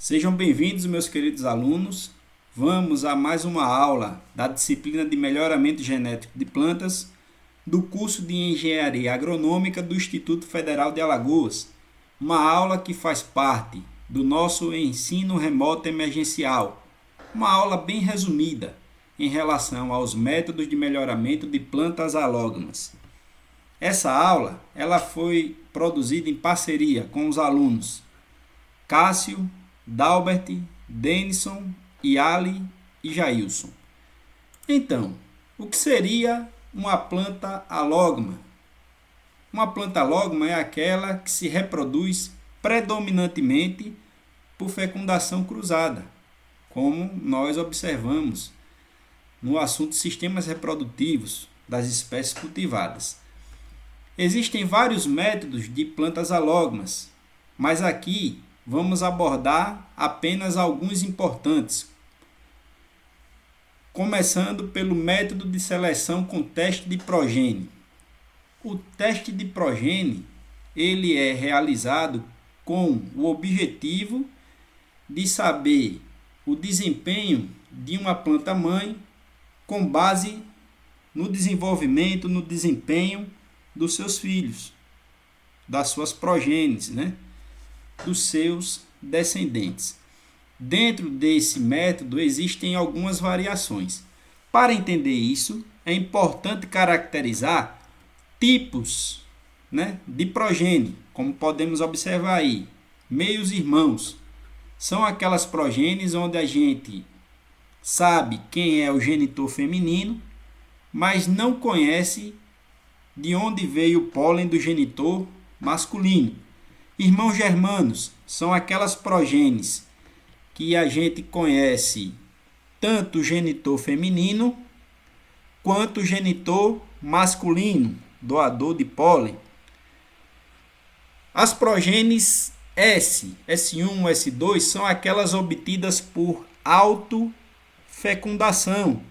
Sejam bem-vindos, meus queridos alunos. Vamos a mais uma aula da disciplina de melhoramento genético de plantas do curso de Engenharia Agronômica do Instituto Federal de Alagoas. Uma aula que faz parte do nosso ensino remoto emergencial. Uma aula bem resumida em relação aos métodos de melhoramento de plantas alógamas. Essa aula ela foi produzida em parceria com os alunos Cássio, Dalbert, Denison, Yali e Jailson. Então, o que seria uma planta alógama? Uma planta alógama é aquela que se reproduz predominantemente por fecundação cruzada, como nós observamos no assunto sistemas reprodutivos das espécies cultivadas. Existem vários métodos de plantas alógamas, mas aqui vamos abordar apenas alguns importantes, começando pelo método de seleção com teste de progênie. O teste de progênie ele é realizado com o objetivo de saber o desempenho de uma planta mãe com base no desenvolvimento, no desempenho dos seus filhos, das suas progênies, dos seus descendentes. Dentro desse método existem algumas variações. Para entender isso, é importante caracterizar tipos, de progênie, como podemos observar aí. Meios irmãos são aquelas progênies onde a gente sabe quem é o genitor feminino, mas não conhece de onde veio o pólen do genitor masculino. Irmãos germanos são aquelas progênies que a gente conhece tanto o genitor feminino quanto o genitor masculino, doador de pólen. As progênies S1, S2 são aquelas obtidas por autofecundação,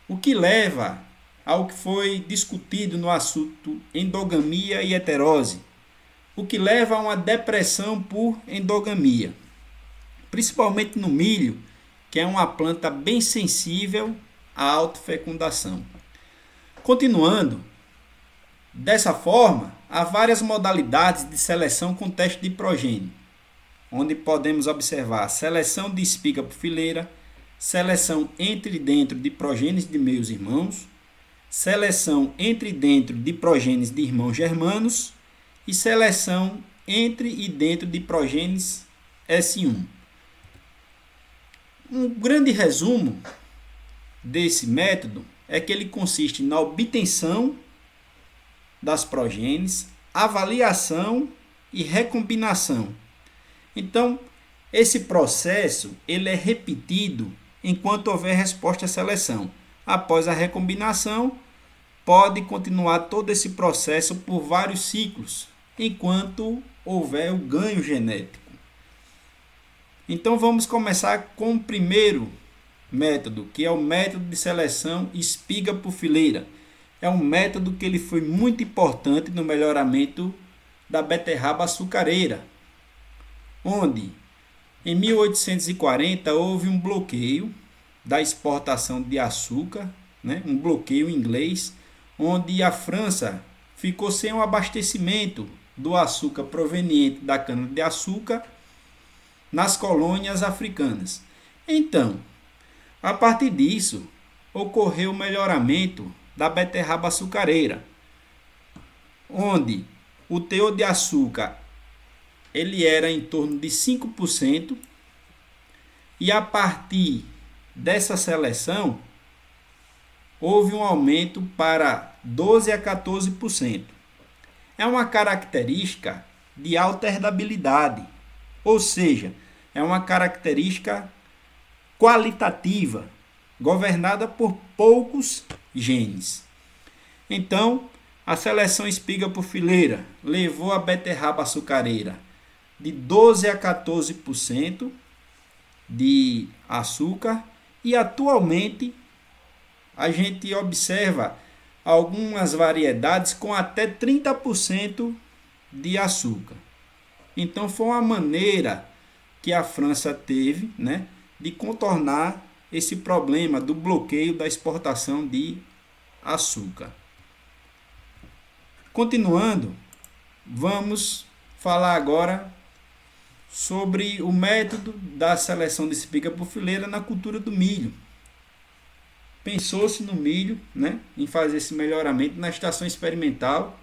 o que leva ao que foi discutido no assunto endogamia e heterose, o que leva a uma depressão por endogamia, principalmente no milho, que é uma planta bem sensível à autofecundação. Continuando, dessa forma, há várias modalidades de seleção com teste de progênie, onde podemos observar seleção de espiga por fileira, seleção entre e dentro de progênies de meios irmãos, seleção entre e dentro de progênies de irmãos germanos e seleção entre e dentro de progênies S1. Um grande resumo desse método é que ele consiste na obtenção das progênies, avaliação e recombinação. Então, esse processo ele é repetido enquanto houver resposta à seleção. Após a recombinação, pode continuar todo esse processo por vários ciclos, enquanto houver o ganho genético. Então vamos começar com o primeiro método, que é o método de seleção espiga por fileira. É um método que ele foi muito importante no melhoramento da beterraba açucareira, onde em 1840 houve um bloqueio da exportação de açúcar, um bloqueio inglês, onde a França ficou sem o abastecimento do açúcar proveniente da cana-de-açúcar nas colônias africanas. Então, a partir disso, ocorreu o melhoramento da beterraba açucareira, onde o teor de açúcar ele era em torno de 5%, e a partir dessa seleção, houve um aumento para 12 a 14%. É uma característica de alta herdabilidade, ou seja, é uma característica qualitativa, governada por poucos genes. Então, a seleção espiga por fileira levou a beterraba açucareira de 12 a 14% de açúcar, e atualmente a gente observa algumas variedades com até 30% de açúcar. Então foi uma maneira que a França teve, né, de contornar esse problema do bloqueio da exportação de açúcar. Continuando, vamos falar agora sobre o método da seleção de espiga por fileira na cultura do milho. Pensou-se no milho, né, em fazer esse melhoramento na estação experimental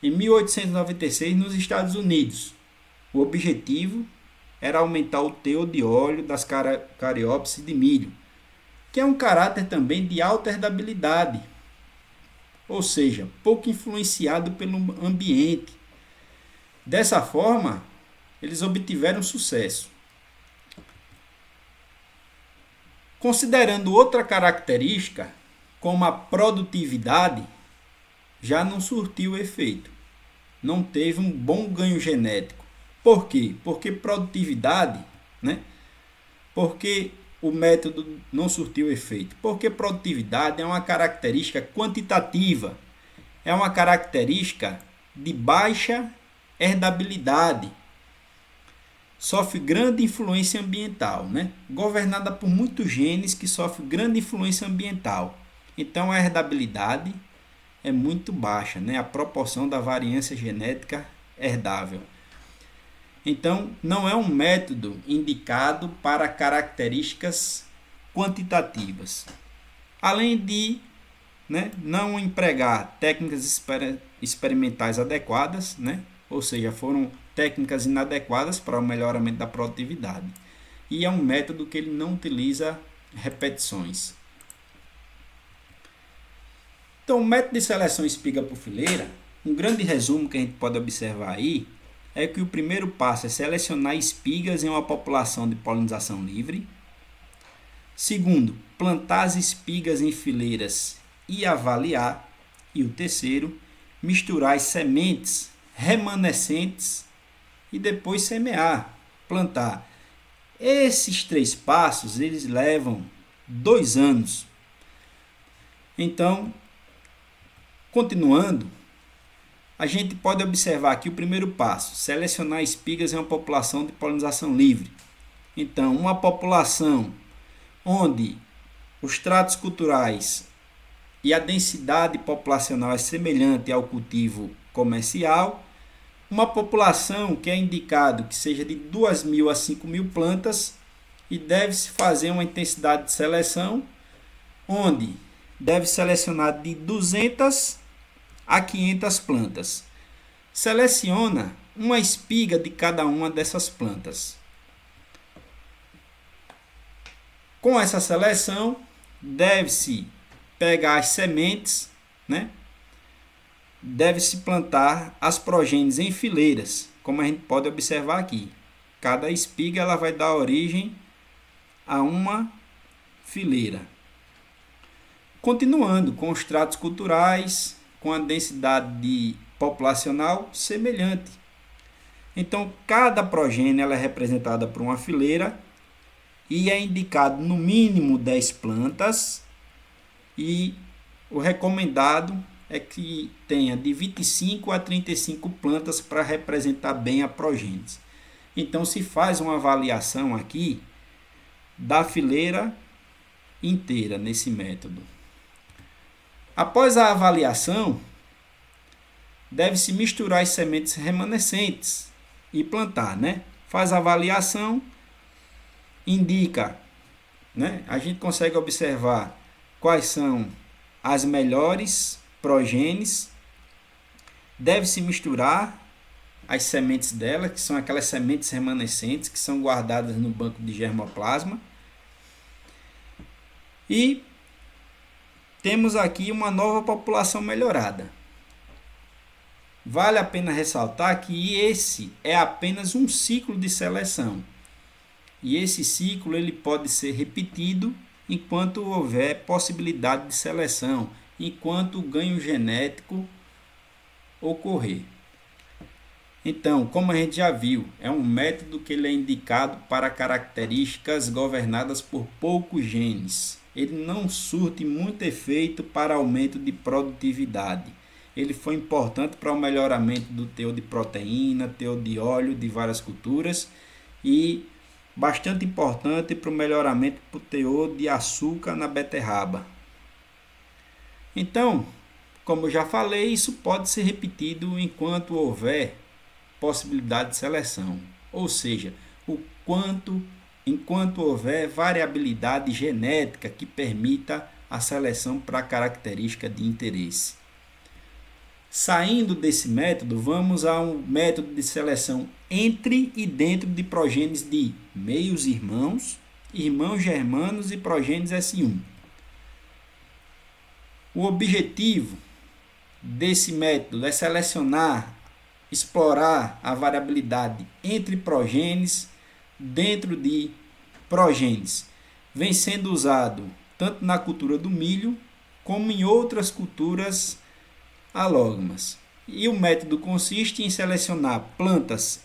em 1896 nos Estados Unidos. O objetivo era aumentar o teor de óleo das cariópsis de milho, que é um caráter também de alta herdabilidade, ou seja, pouco influenciado pelo ambiente. Dessa forma, eles obtiveram sucesso. Considerando outra característica, como a produtividade, já não surtiu efeito. Não teve um bom ganho genético. Por quê? Porque produtividade, né? Porque o método não surtiu efeito? Porque produtividade é uma característica quantitativa. É uma característica de baixa herdabilidade. Sofre grande influência ambiental, né? Governada por muitos genes que sofrem grande influência ambiental. Então a herdabilidade é muito baixa, né? A proporção da variância genética herdável. Então não é um método indicado para características quantitativas. Além de, né, não empregar técnicas experimentais adequadas, né? Ou seja, foram técnicas inadequadas para o melhoramento da produtividade. E é um método que ele não utiliza repetições. Então, o método de seleção espiga por fileira, um grande resumo que a gente pode observar aí, é que o primeiro passo é selecionar espigas em uma população de polinização livre. Segundo, plantar as espigas em fileiras e avaliar. E o terceiro, misturar as sementes remanescentes e depois semear, plantar. Esses 3 passos, eles levam 2 anos. Então, continuando, a gente pode observar aqui o primeiro passo, selecionar espigas em uma população de polinização livre. Então, uma população onde os tratos culturais e a densidade populacional é semelhante ao cultivo comercial, uma população que é indicado que seja de 2.000 a 5.000 plantas e deve-se fazer uma intensidade de seleção onde deve selecionar de 200 a 500 plantas. Seleciona uma espiga de cada uma dessas plantas. Com essa seleção, deve-se pegar as sementes, né? Deve-se plantar as progênies em fileiras, como a gente pode observar aqui. Cada espiga ela vai dar origem a uma fileira. Continuando com os tratos culturais, com a densidade populacional semelhante. Então, cada progênie ela é representada por uma fileira e é indicado no mínimo 10 plantas, e o recomendado é que tenha de 25 a 35 plantas para representar bem a progênie. Então se faz uma avaliação aqui da fileira inteira nesse método. Após a avaliação, deve-se misturar as sementes remanescentes e plantar, né? Faz a avaliação, indica, né? A gente consegue observar quais são as melhores progênies. Deve-se misturar as sementes dela, que são aquelas sementes remanescentes que são guardadas no banco de germoplasma. E temos aqui uma nova população melhorada. Vale a pena ressaltar que esse é apenas um ciclo de seleção. E esse ciclo ele pode ser repetido enquanto houver possibilidade de seleção, enquanto o ganho genético ocorrer. Então, como a gente já viu, é um método que ele é indicado para características governadas por poucos genes. Ele não surte muito efeito para aumento de produtividade. Ele foi importante para o melhoramento do teor de proteína, teor de óleo de várias culturas e bastante importante para o melhoramento do teor de açúcar na beterraba. Então, como eu já falei, isso pode ser repetido enquanto houver possibilidade de seleção, ou seja, enquanto houver variabilidade genética que permita a seleção para característica de interesse. Saindo desse método, vamos a um método de seleção entre e dentro de progênies de meios irmãos, irmãos germanos e progênies S1. O objetivo desse método é selecionar, explorar a variabilidade entre progênies dentro de progênies. Vem sendo usado tanto na cultura do milho como em outras culturas alógamas. E o método consiste em selecionar plantas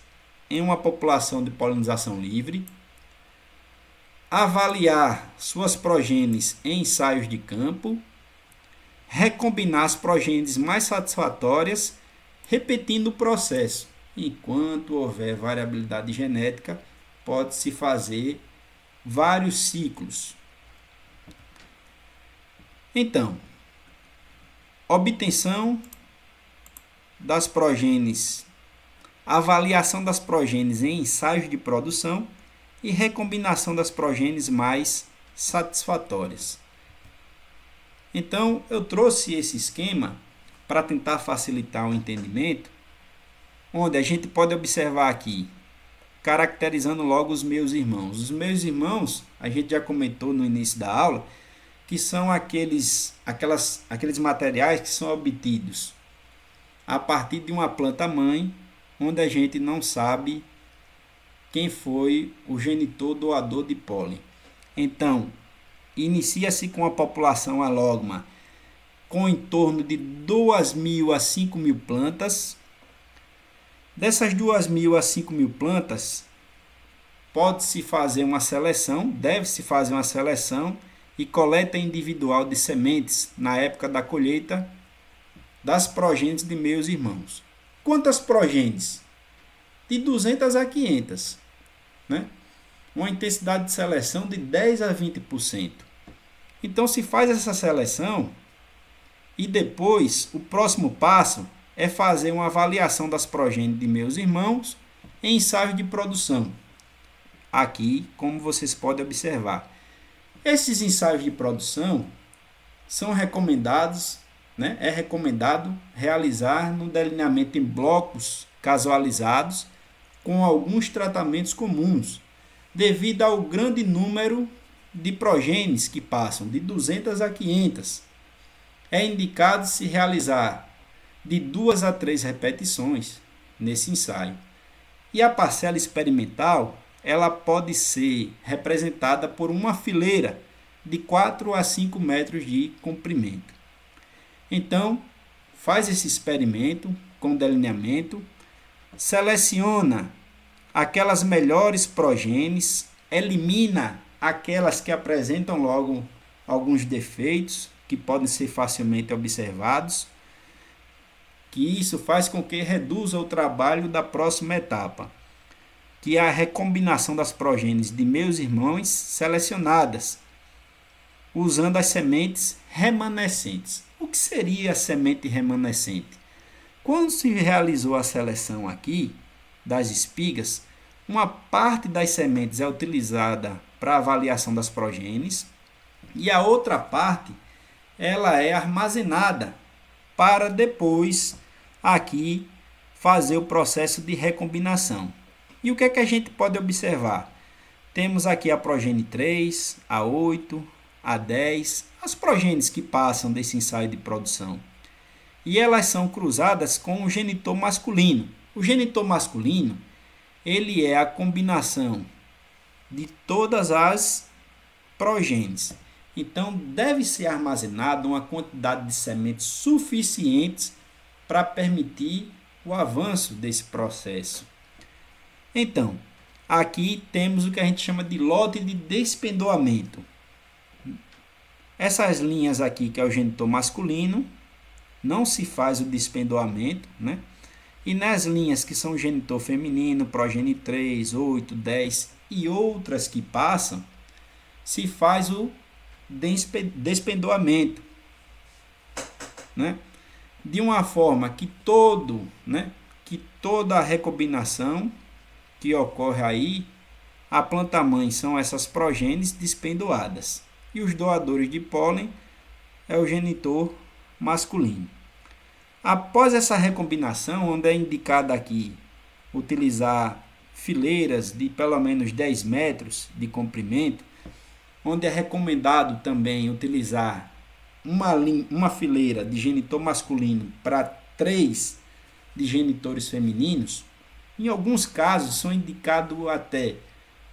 em uma população de polinização livre, avaliar suas progênies em ensaios de campo, recombinar as progênies mais satisfatórias, repetindo o processo. Enquanto houver variabilidade genética, pode-se fazer vários ciclos. Então, obtenção das progênies, avaliação das progênies em ensaios de produção e recombinação das progênies mais satisfatórias. Então, eu trouxe esse esquema para tentar facilitar o entendimento, onde a gente pode observar aqui, caracterizando logo os meus irmãos. Os meus irmãos, a gente já comentou no início da aula, que são aqueles materiais que são obtidos a partir de uma planta mãe, onde a gente não sabe quem foi o genitor doador de pólen. Então, inicia-se com a população alógama com em torno de 2.000 a 5.000 plantas. Dessas 2.000 a 5.000 plantas, pode-se fazer uma seleção, deve-se fazer uma seleção e coleta individual de sementes na época da colheita das progênies de meus irmãos. Quantas progênies? De 200 a 500, né? Uma intensidade de seleção de 10 a 20%. Então se faz essa seleção e depois o próximo passo é fazer uma avaliação das progênies de meus irmãos em ensaios de produção. Aqui, como vocês podem observar, esses ensaios de produção são recomendados, né? É recomendado realizar no delineamento em blocos casualizados com alguns tratamentos comuns, devido ao grande número de progênies que passam de 200 a 500. É indicado se realizar de 2 a 3 repetições nesse ensaio. E a parcela experimental, ela pode ser representada por uma fileira de 4 a 5 metros de comprimento. Então, faz esse experimento com delineamento, seleciona aquelas melhores progênies, elimina aquelas que apresentam logo alguns defeitos que podem ser facilmente observados, que isso faz com que reduza o trabalho da próxima etapa, que é a recombinação das progênies de meus irmãos selecionadas, usando as sementes remanescentes. O que seria a semente remanescente? Quando se realizou a seleção aqui das espigas, uma parte das sementes é utilizada para avaliação das progênies e a outra parte ela é armazenada para depois aqui fazer o processo de recombinação. E o que é que a gente pode observar? Temos aqui a progênie 3, a 8, a 10, as progênies que passam desse ensaio de produção. E elas são cruzadas com o genitor masculino. O genitor masculino, ele é a combinação de todas as progênies. Então, deve ser armazenada uma quantidade de sementes suficientes para permitir o avanço desse processo. Então, aqui temos o que a gente chama de lote de despendoamento. Essas linhas aqui, que é o genitor masculino, não se faz o despendoamento, né? E nas linhas que são o genitor feminino, progênie 3, 8, 10, e outras que passam, se faz o despendoamento, né? De uma forma que toda a recombinação que ocorre aí, a planta-mãe são essas progênies despendoadas e os doadores de pólen é o genitor masculino. Após essa recombinação, onde é indicado aqui utilizar fileiras de pelo menos 10 metros de comprimento, onde é recomendado também utilizar uma fileira de genitor masculino para 3 de genitores femininos. Em alguns casos, são indicados até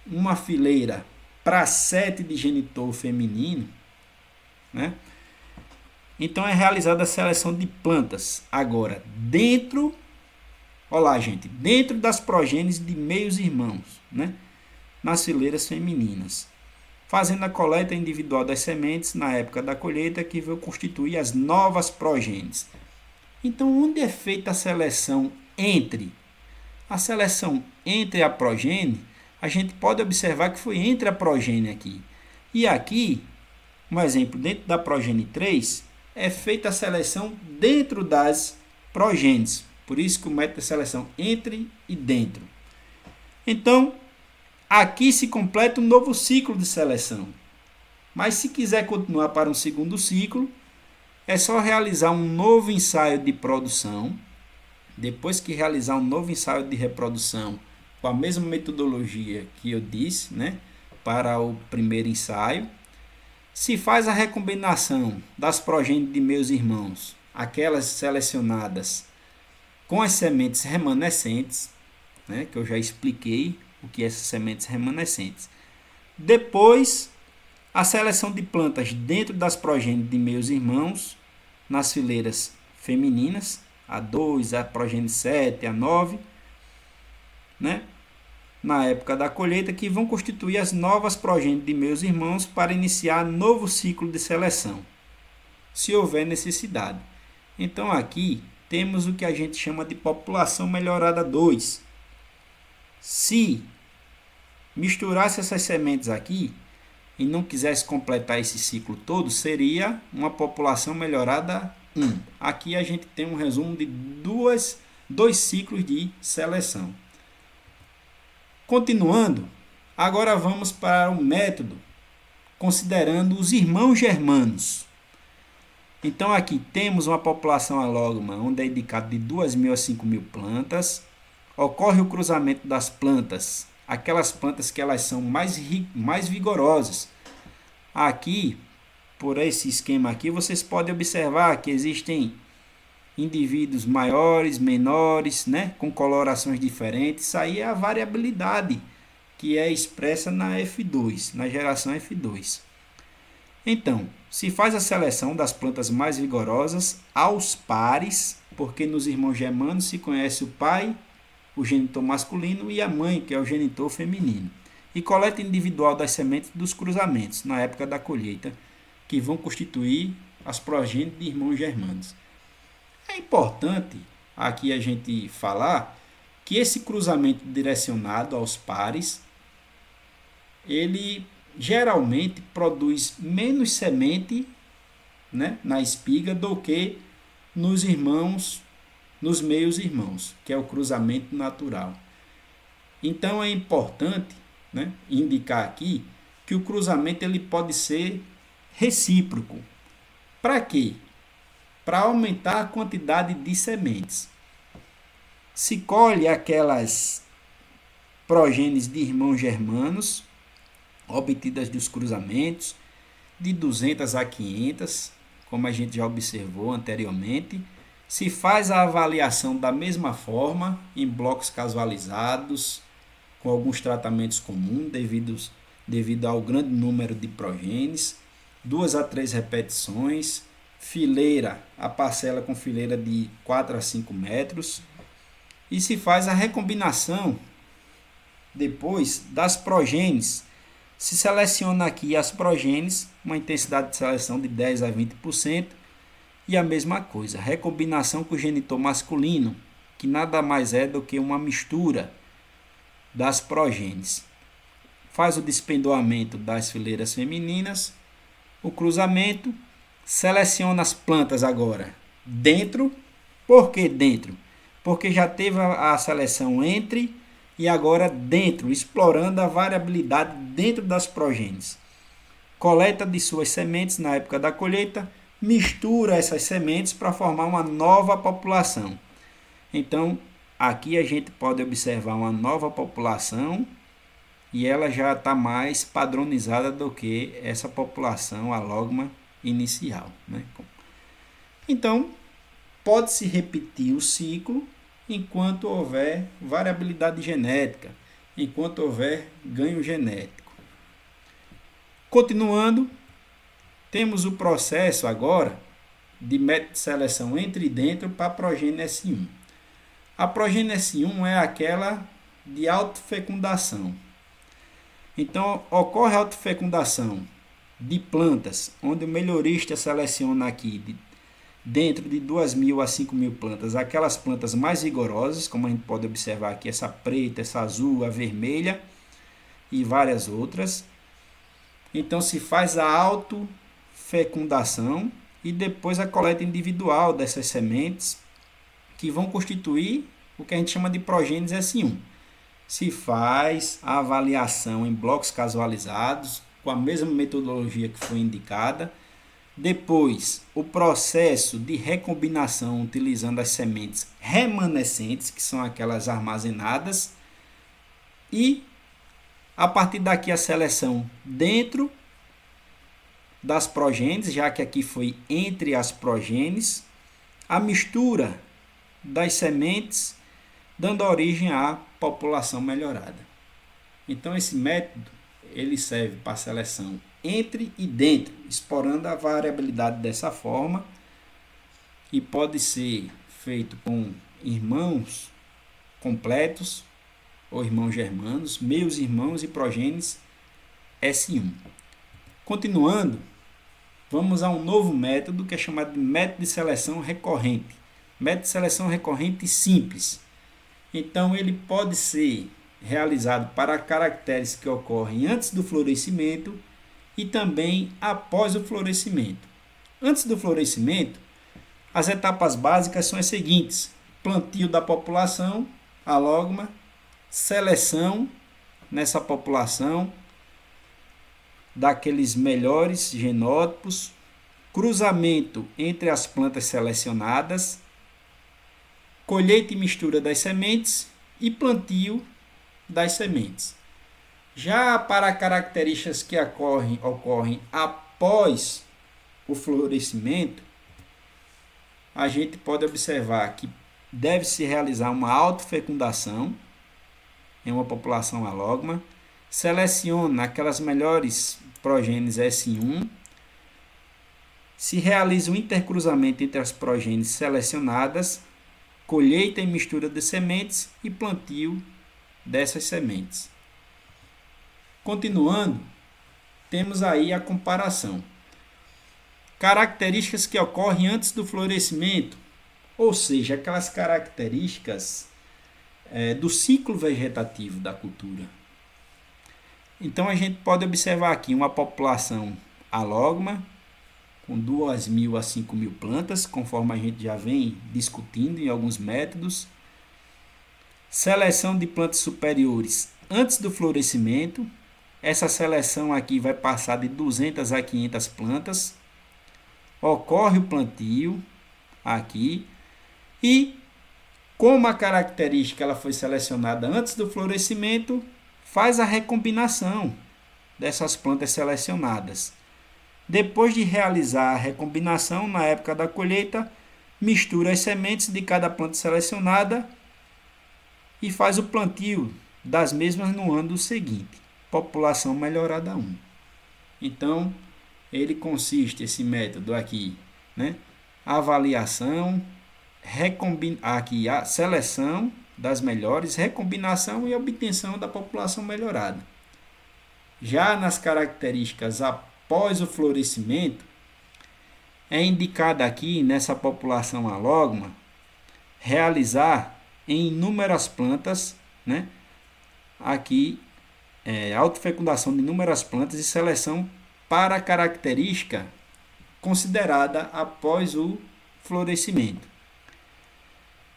uma fileira para 7 de genitor feminino, né? Então é realizada a seleção de plantas. Agora, dentro das progênies de meios irmãos, né? Nas fileiras femininas, fazendo a coleta individual das sementes na época da colheita, que vai constituir as novas progênies. Então, onde é feita a seleção entre? A seleção entre a progênie, a gente pode observar que foi entre a progênie aqui. E aqui, um exemplo, dentro da progênie 3, é feita a seleção dentro das progênies. Por isso que o método de seleção entre e dentro. Então, aqui se completa um novo ciclo de seleção. Mas se quiser continuar para um segundo ciclo, é só realizar um novo ensaio de produção. Depois que realizar um novo ensaio de reprodução, com a mesma metodologia que eu disse, né, para o primeiro ensaio, se faz a recombinação das progênies de meus irmãos, aquelas selecionadas com as sementes remanescentes, né, que eu já expliquei o que é essas sementes remanescentes. Depois, a seleção de plantas dentro das progênies de meus irmãos, nas fileiras femininas, a 2, a progênie 7, a 9, né? Na época da colheita, que vão constituir as novas progênies de meus irmãos para iniciar novo ciclo de seleção, se houver necessidade. Então aqui temos o que a gente chama de população melhorada 2. Se misturasse essas sementes aqui e não quisesse completar esse ciclo todo, seria uma população melhorada 1. Aqui a gente tem um resumo de dois ciclos de seleção. Continuando, agora vamos para o método considerando os irmãos germanos. Então aqui temos uma população alógama onde é indicado de 2.000 a 5.000 plantas. Ocorre o cruzamento das plantas, aquelas plantas que elas são mais vigorosas. Aqui, por esse esquema aqui, vocês podem observar que existem indivíduos maiores, menores, né, com colorações diferentes. Isso aí é a variabilidade que é expressa na F2, na geração F2. Então, se faz a seleção das plantas mais vigorosas aos pares, porque nos irmãos germanos se conhece o pai, o genitor masculino, e a mãe, que é o genitor feminino. E coleta individual das sementes dos cruzamentos, na época da colheita, que vão constituir as progênies de irmãos germanos. É importante aqui a gente falar que esse cruzamento direcionado aos pares, ele geralmente produz menos semente, né, na espiga do que nos meios irmãos, que é o cruzamento natural. Então é importante, né, indicar aqui que o cruzamento ele pode ser recíproco. Para quê? Para aumentar a quantidade de sementes. Se colhe aquelas progênies de irmãos germanos obtidas dos cruzamentos de 200 a 500, como a gente já observou anteriormente. Se faz a avaliação da mesma forma, em blocos casualizados, com alguns tratamentos comuns devido ao grande número de progênies, 2 a 3 repetições, fileira, a parcela com fileira de 4 a 5 metros, e se faz a recombinação depois das progênies. Se seleciona aqui as progênies, uma intensidade de seleção de 10 a 20%, e a mesma coisa, recombinação com o genitor masculino, que nada mais é do que uma mistura das progênies. faz o despendoamento das fileiras femininas, o cruzamento, seleciona as plantas agora dentro. Por que dentro? Porque já teve a seleção entre e agora dentro, explorando a variabilidade dentro das progênies. Coleta de suas sementes na época da colheita, mistura essas sementes para formar uma nova população. Então, aqui a gente pode observar uma nova população e ela já está mais padronizada do que essa população alógama inicial, né? Então, pode-se repetir o ciclo enquanto houver variabilidade genética, enquanto houver ganho genético. Continuando, temos o processo agora de método de seleção entre e dentro para a progênie S1. A progênie S1 é aquela de autofecundação. Então, ocorre a autofecundação de plantas, onde o melhorista seleciona aqui dentro de 2.000 a 5.000 plantas, aquelas plantas mais vigorosas, como a gente pode observar aqui, essa preta, essa azul, a vermelha e várias outras. Então se faz a autofecundação e depois a coleta individual dessas sementes, que vão constituir o que a gente chama de progênies S1. Se faz a avaliação em blocos casualizados, com a mesma metodologia que foi indicada. Depois, o processo de recombinação utilizando as sementes remanescentes, que são aquelas armazenadas. E, a partir daqui, a seleção dentro das progênies, já que aqui foi entre as progênies. A mistura das sementes, dando origem à população melhorada. Então, esse método ele serve para a seleção entre e dentro, explorando a variabilidade dessa forma, e pode ser feito com irmãos completos ou irmãos germanos, meios irmãos e progênies S1. Continuando, vamos a um novo método que é chamado de método de seleção recorrente. Método de seleção recorrente simples. Então, ele pode ser realizado para caracteres que ocorrem antes do florescimento e também após o florescimento. Antes do florescimento, as etapas básicas são as seguintes: plantio da população alógama, seleção nessa população daqueles melhores genótipos, cruzamento entre as plantas selecionadas, colheita e mistura das sementes e plantio das sementes. Já para características que ocorrem após o florescimento, a gente pode observar que deve-se realizar uma autofecundação em uma população alógama, seleciona aquelas melhores progênies S1, se realiza um intercruzamento entre as progênies selecionadas, colheita e mistura de sementes e plantio dessas sementes. Continuando, temos aí a comparação. Características que ocorrem antes do florescimento, ou seja, aquelas características do ciclo vegetativo da cultura. Então a gente pode observar aqui uma população alógama com 2.000 a 5.000 plantas, conforme a gente já vem discutindo em alguns métodos. Seleção de plantas superiores antes do florescimento. Essa seleção aqui vai passar de 200 a 500 plantas. Ocorre o plantio aqui. E, como a característica ela foi selecionada antes do florescimento, faz a recombinação dessas plantas selecionadas. Depois de realizar a recombinação, na época da colheita, mistura as sementes de cada planta selecionada e faz o plantio das mesmas no ano seguinte. População melhorada 1. Então, ele consiste, esse método aqui, né? Avaliação, aqui a seleção das melhores, recombinação e obtenção da população melhorada. Já nas características após o florescimento, é indicado aqui nessa população alógama realizar em inúmeras plantas, né? Aqui autofecundação de inúmeras plantas e seleção para a característica considerada após o florescimento.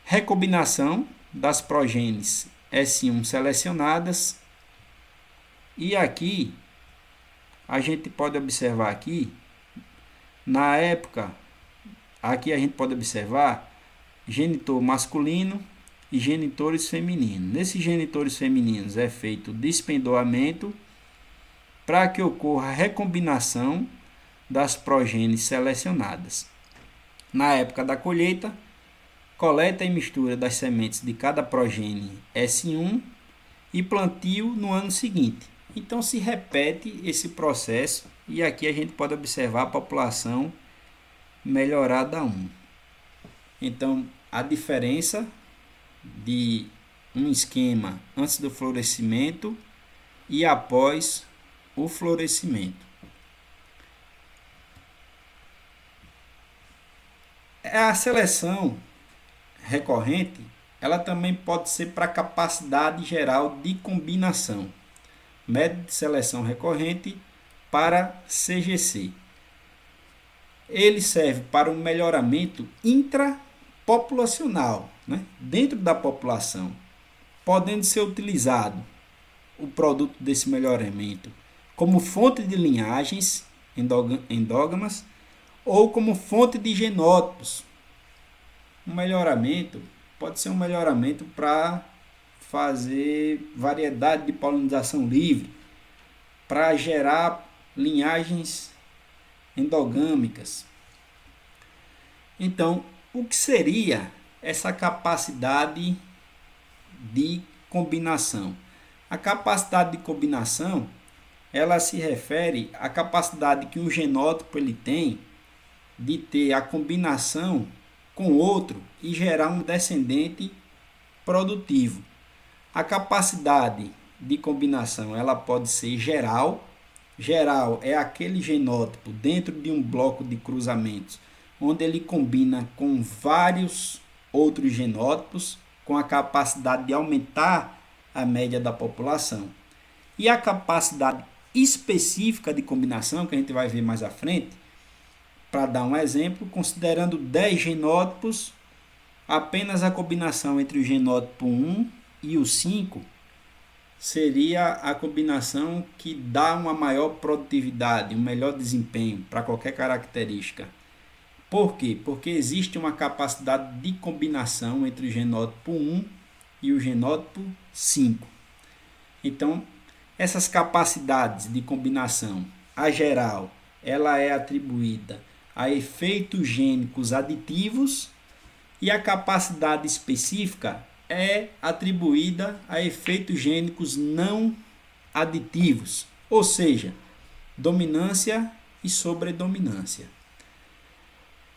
Recombinação das progênies S1 selecionadas. E aqui a gente pode observar aqui, na época, aqui a gente pode observar genitor masculino e genitores femininos. Nesses genitores femininos é feito despendoamento para que ocorra a recombinação das progênies selecionadas. Na época da colheita, coleta e mistura das sementes de cada progênie S1 e plantio no ano seguinte. Então se repete esse processo e aqui a gente pode observar a população melhorada 1. Então a diferença de um esquema antes do florescimento e após o florescimento. A seleção recorrente, ela também pode ser para capacidade geral de combinação. Método de seleção recorrente para CGC. Ele serve para um melhoramento intrapopulacional, dentro da população, podendo ser utilizado o produto desse melhoramento como fonte de linhagens endógamas ou como fonte de genótipos. Um melhoramento pode ser um melhoramento para fazer variedade de polinização livre, para gerar linhagens endogâmicas. Então, o que seria essa capacidade de combinação? A capacidade de combinação, ela se refere à capacidade que um genótipo ele tem de ter a combinação com outro e gerar um descendente produtivo. A capacidade de combinação ela pode ser geral. Geral é aquele genótipo dentro de um bloco de cruzamentos, onde ele combina com vários outros genótipos, com a capacidade de aumentar a média da população. E a capacidade específica de combinação, que a gente vai ver mais à frente, para dar um exemplo, considerando 10 genótipos, apenas a combinação entre o genótipo 1 e o 5 seria a combinação que dá uma maior produtividade, um melhor desempenho para qualquer característica. Por quê? Porque existe uma capacidade de combinação entre o genótipo 1 e o genótipo 5. Então, essas capacidades de combinação, a geral, ela é atribuída a efeitos gênicos aditivos e a capacidade específica é atribuída a efeitos gênicos não aditivos, ou seja, dominância e sobredominância.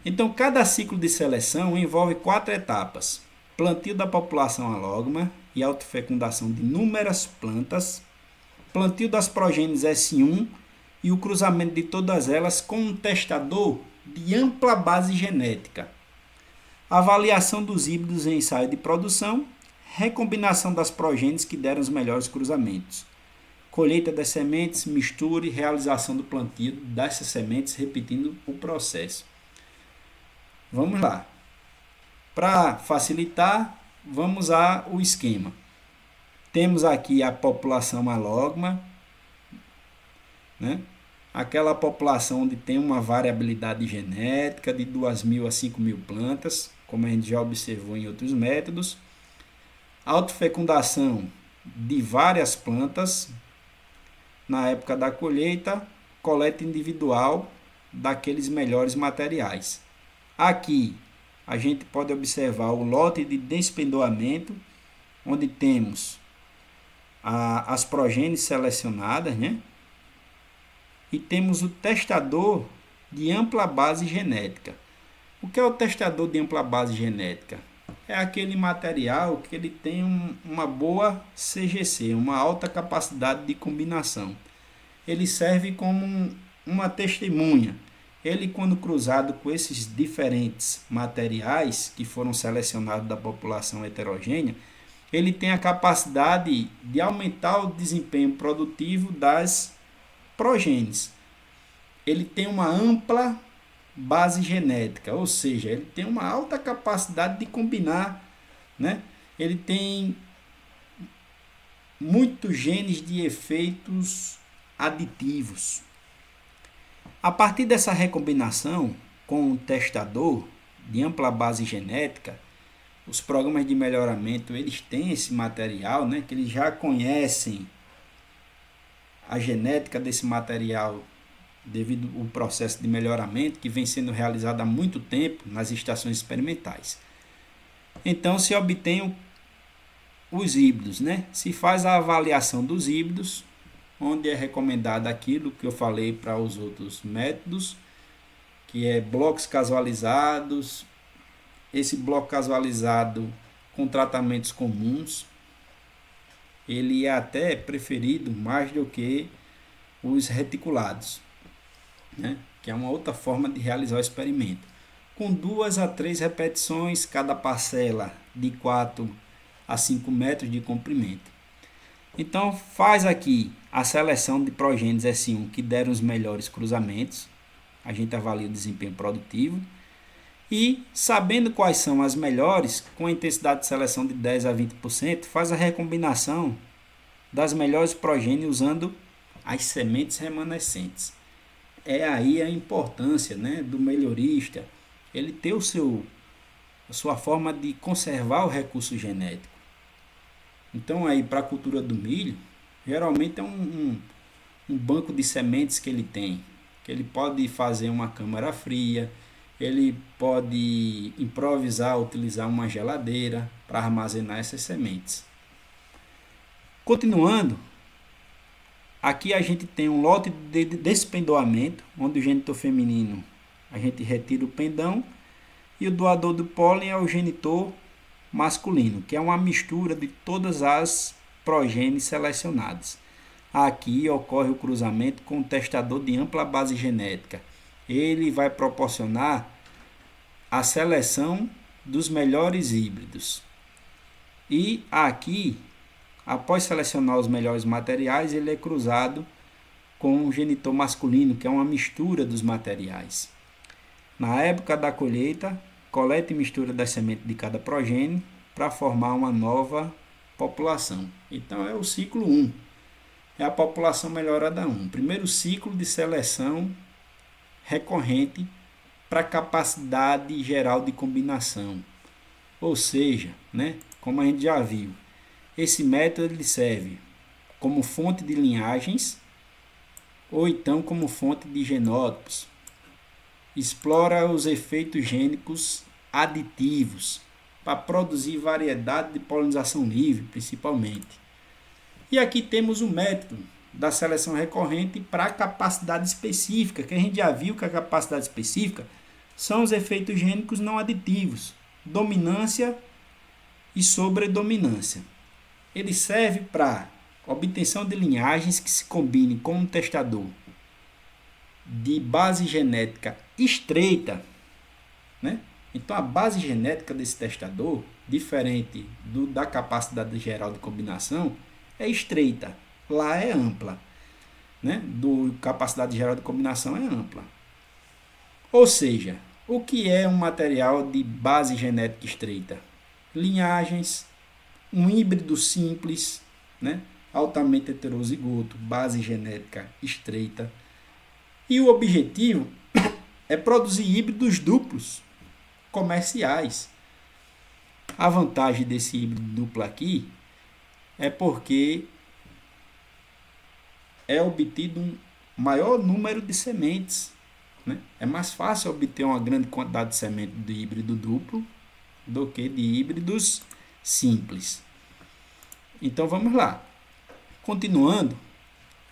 Então, cada ciclo de seleção envolve 4 etapas: plantio da população alógama e autofecundação de inúmeras plantas, plantio das progênies S1 e o cruzamento de todas elas com um testador de ampla base genética, avaliação dos híbridos em ensaio de produção, recombinação das progênies que deram os melhores cruzamentos, colheita das sementes, mistura e realização do plantio dessas sementes, repetindo o processo. Vamos lá. Para facilitar, vamos ao esquema. Temos aqui a população alógama, aquela população onde tem uma variabilidade genética de 2.000 a 5.000 plantas, como a gente já observou em outros métodos. Autofecundação de várias plantas na época da colheita, coleta individual daqueles melhores materiais. Aqui a gente pode observar o lote de despendoamento, onde temos as progênies selecionadas, e temos o testador de ampla base genética. O que é o testador de ampla base genética? É aquele material que ele tem uma boa CGC, uma alta capacidade de combinação. Ele serve como uma testemunha. Ele, quando cruzado com esses diferentes materiais que foram selecionados da população heterogênea, ele tem a capacidade de aumentar o desempenho produtivo das progênies. Ele tem uma ampla base genética, ou seja, ele tem uma alta capacidade de combinar, né? Ele tem muitos genes de efeitos aditivos. A partir dessa recombinação com o testador de ampla base genética, os programas de melhoramento eles têm esse material, né, que eles já conhecem a genética desse material devido ao processo de melhoramento que vem sendo realizado há muito tempo nas estações experimentais. Então se obtém os híbridos, né? Se faz a avaliação dos híbridos, onde é recomendado aquilo que eu falei para os outros métodos, que é blocos casualizados. Esse bloco casualizado com tratamentos comuns, ele é até preferido mais do que os reticulados, né? Que é uma outra forma de realizar o experimento. Com 2 a 3 repetições, cada parcela de 4 a 5 metros de comprimento. Então faz aqui a seleção de progênies S1 que deram os melhores cruzamentos. A gente avalia o desempenho produtivo. E sabendo quais são as melhores, com a intensidade de seleção de 10 a 20%, faz a recombinação das melhores progênies usando as sementes remanescentes. É aí a importância, né, do melhorista, ele ter a sua forma de conservar o recurso genético. Então aí para a cultura do milho, geralmente é um banco de sementes que ele tem, que ele pode fazer uma câmara fria, ele pode improvisar, utilizar uma geladeira para armazenar essas sementes. Continuando, aqui a gente tem um lote de despendoamento, onde o genitor feminino a gente retira o pendão e o doador do pólen é o genitor masculino, que é uma mistura de todas as progênies selecionadas. Aqui ocorre o cruzamento com o testador de ampla base genética. Ele vai proporcionar a seleção dos melhores híbridos. E aqui, após selecionar os melhores materiais, ele é cruzado com o genitor masculino, que é uma mistura dos materiais. Na época da colheita, coleta e mistura das sementes de cada progênie para formar uma nova população. Então é o ciclo 1. É a população melhorada 1. Primeiro ciclo de seleção recorrente para capacidade geral de combinação. Ou seja, né, como a gente já viu, esse método ele serve como fonte de linhagens ou então como fonte de genótipos. Explora os efeitos gênicos aditivos para produzir variedade de polinização livre, principalmente. E aqui temos o método da seleção recorrente para a capacidade específica, que a gente já viu que a capacidade específica são os efeitos gênicos não aditivos, dominância e sobredominância. Ele serve para obtenção de linhagens que se combinem com um testador de base genética estreita, né? Então a base genética desse testador, diferente da capacidade geral de combinação, é estreita. Lá é ampla, né? Capacidade geral de combinação é ampla. Ou seja, o que é um material de base genética estreita? Linhagens, um híbrido simples, né? Altamente heterozigoto, base genética estreita. E o objetivo é produzir híbridos duplos comerciais. A vantagem desse híbrido duplo aqui é porque é obtido um maior número de sementes, né? É mais fácil obter uma grande quantidade de semente de híbrido duplo do que de híbridos simples. Então vamos lá. Continuando,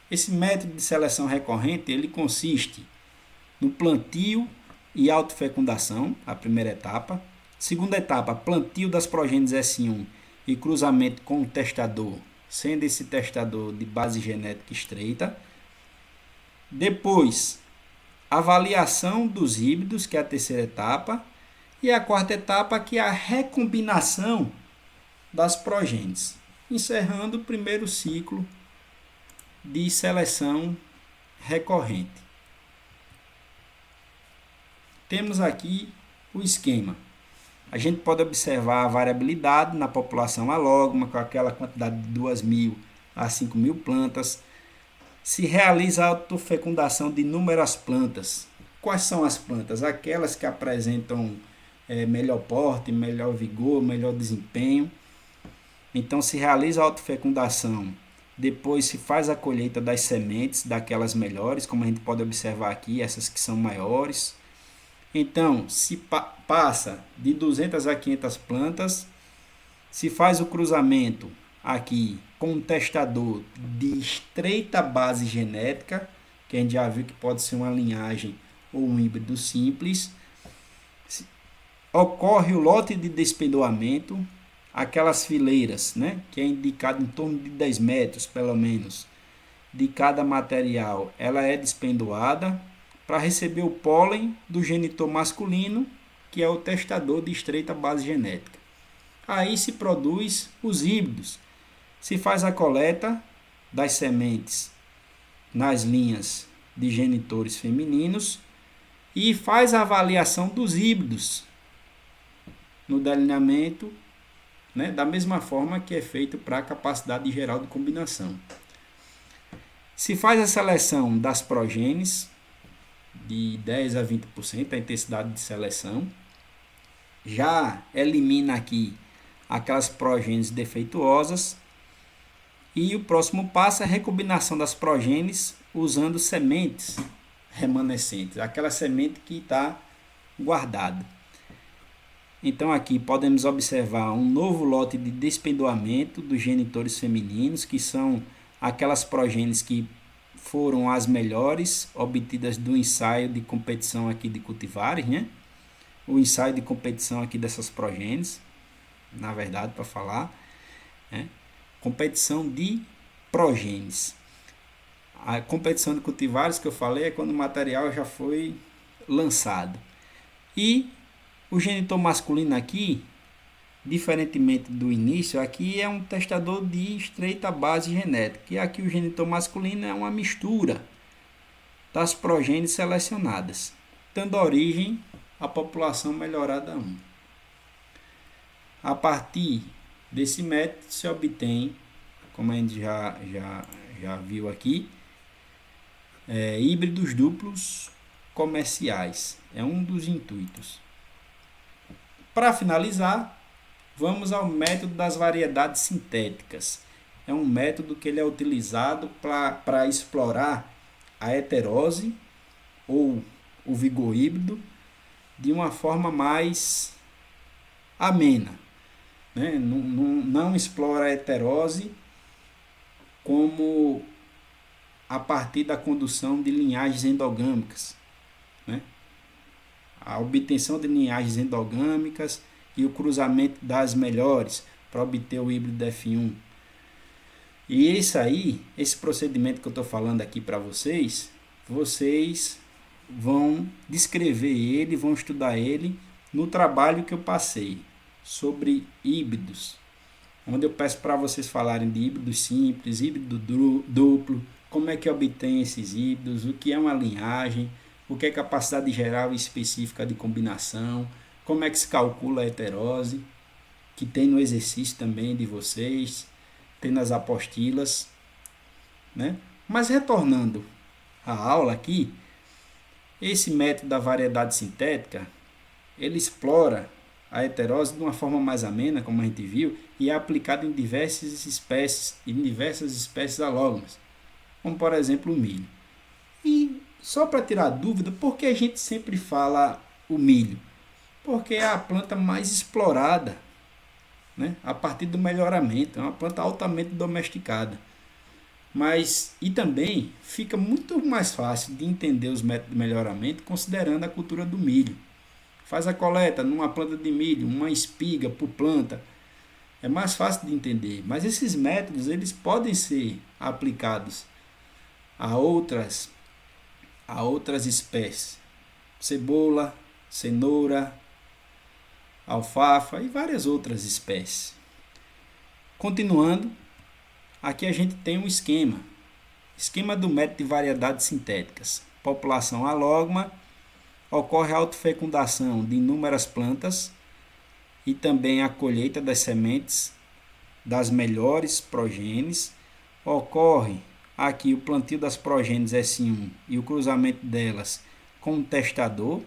esse método de seleção recorrente ele consiste no plantio e autofecundação, a primeira etapa. Segunda etapa, plantio das progênies S1 e cruzamento com o testador, sendo esse testador de base genética estreita. Depois, avaliação dos híbridos, que é a terceira etapa. E a quarta etapa, que é a recombinação das progênies, encerrando o primeiro ciclo de seleção recorrente. Temos aqui o esquema. A gente pode observar a variabilidade na população alógama, com aquela quantidade de 2.000 a 5.000 plantas. Se realiza a autofecundação de inúmeras plantas. Quais são as plantas? Aquelas que apresentam melhor porte, melhor vigor, melhor desempenho. Então se realiza a autofecundação. Depois se faz a colheita das sementes daquelas melhores, como a gente pode observar aqui, essas que são maiores. Então, se passa de 200 a 500 plantas, se faz o cruzamento aqui com um testador de estreita base genética, que a gente já viu que pode ser uma linhagem ou um híbrido simples. Ocorre o lote de despendoamento, aquelas fileiras, né, que é indicado em torno de 10 metros, pelo menos, de cada material, ela é despendoada para receber o pólen do genitor masculino, que é o testador de estreita base genética. Aí se produz os híbridos. Se faz a coleta das sementes nas linhas de genitores femininos e faz a avaliação dos híbridos no delineamento, né, da mesma forma que é feito para a capacidade geral de combinação. Se faz a seleção das progênies, de 10 a 20% a intensidade de seleção, já elimina aqui aquelas progênies defeituosas, e o próximo passo é a recombinação das progênies usando sementes remanescentes, aquela semente que está guardada. Então aqui podemos observar um novo lote de despendoamento dos genitores femininos, que são aquelas progênies que foram as melhores obtidas do ensaio de competição aqui de cultivares, né? O ensaio de competição aqui dessas progênies, na verdade, para falar, né? Competição de progênies. A competição de cultivares que eu falei é quando o material já foi lançado. E o genitor masculino aqui, diferentemente do início, aqui é um testador de estreita base genética. E aqui o genitor masculino é uma mistura das progênies selecionadas, dando origem à população melhorada 1. A partir desse método se obtém, como a gente já viu aqui, híbridos duplos comerciais. É um dos intuitos. Para finalizar, vamos ao método das variedades sintéticas. É um método que ele é utilizado para explorar a heterose ou o vigor híbrido de uma forma mais amena, né? Não explora a heterose como a partir da condução de linhagens endogâmicas, né? A obtenção de linhagens endogâmicas e o cruzamento das melhores para obter o híbrido F1. E esse procedimento que eu estou falando aqui para vocês vão descrever ele, vão estudar ele no trabalho que eu passei sobre híbridos, onde eu peço para vocês falarem de híbridos simples, híbrido duplo, como é que obtém esses híbridos, o que é uma linhagem, o que é capacidade geral e específica de combinação, como é que se calcula a heterose, que tem no exercício também de vocês, tem nas apostilas, né? Mas retornando à aula aqui, esse método da variedade sintética, ele explora a heterose de uma forma mais amena, como a gente viu, e é aplicado em diversas espécies alógonas, como por exemplo o milho. E só para tirar dúvida, por que a gente sempre fala o milho? Porque é a planta mais explorada, né? A partir do melhoramento, é uma planta altamente domesticada. E também fica muito mais fácil de entender os métodos de melhoramento considerando a cultura do milho. Faz a coleta numa planta de milho, uma espiga por planta, é mais fácil de entender. Mas esses métodos eles podem ser aplicados a outras espécies, cebola, cenoura, alfafa e várias outras espécies. Continuando, aqui a gente tem um esquema do método de variedades sintéticas. População alógama, ocorre a autofecundação de inúmeras plantas e também a colheita das sementes das melhores progênies. Ocorre aqui o plantio das progênies S1 e o cruzamento delas com um testador,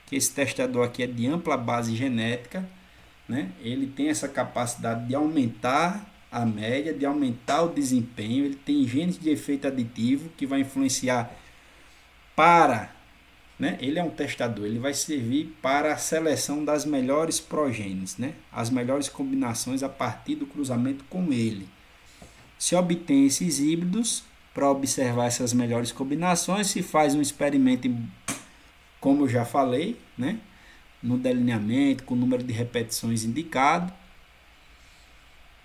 que esse testador aqui é de ampla base genética, né? Ele tem essa capacidade de aumentar a média, de aumentar o desempenho, ele tem genes de efeito aditivo que vai influenciar para, né? Ele é um testador, ele vai servir para a seleção das melhores progênies, né? As melhores combinações a partir do cruzamento com ele. Se obtém esses híbridos, para observar essas melhores combinações, se faz um experimento, como eu já falei, né? No delineamento, com o número de repetições indicado,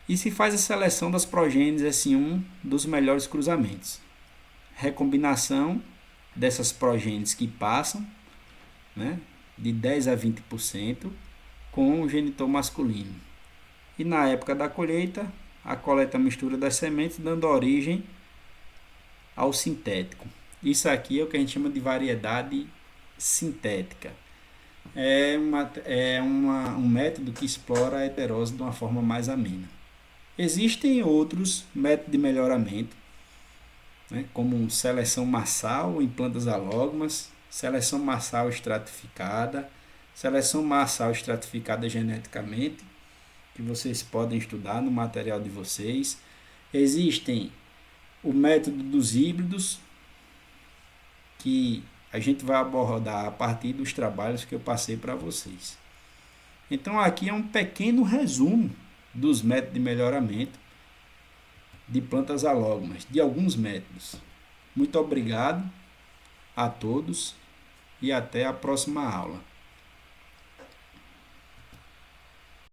e se faz a seleção das progênies S1 dos melhores cruzamentos. Recombinação dessas progênies que passam, né, de 10 a 20% com o genitor masculino. E na época da colheita, a coleta mistura das sementes, dando origem ao sintético. Isso aqui é o que a gente chama de variedade sintética. Um método que explora a heterose de uma forma mais amena. Existem outros métodos de melhoramento, né, como seleção massal em plantas alógomas, seleção massal estratificada geneticamente, que vocês podem estudar no material de vocês. Existem o método dos híbridos, que a gente vai abordar a partir dos trabalhos que eu passei para vocês. Então aqui é um pequeno resumo dos métodos de melhoramento de plantas alógomas, de alguns métodos. Muito obrigado a todos e até a próxima aula.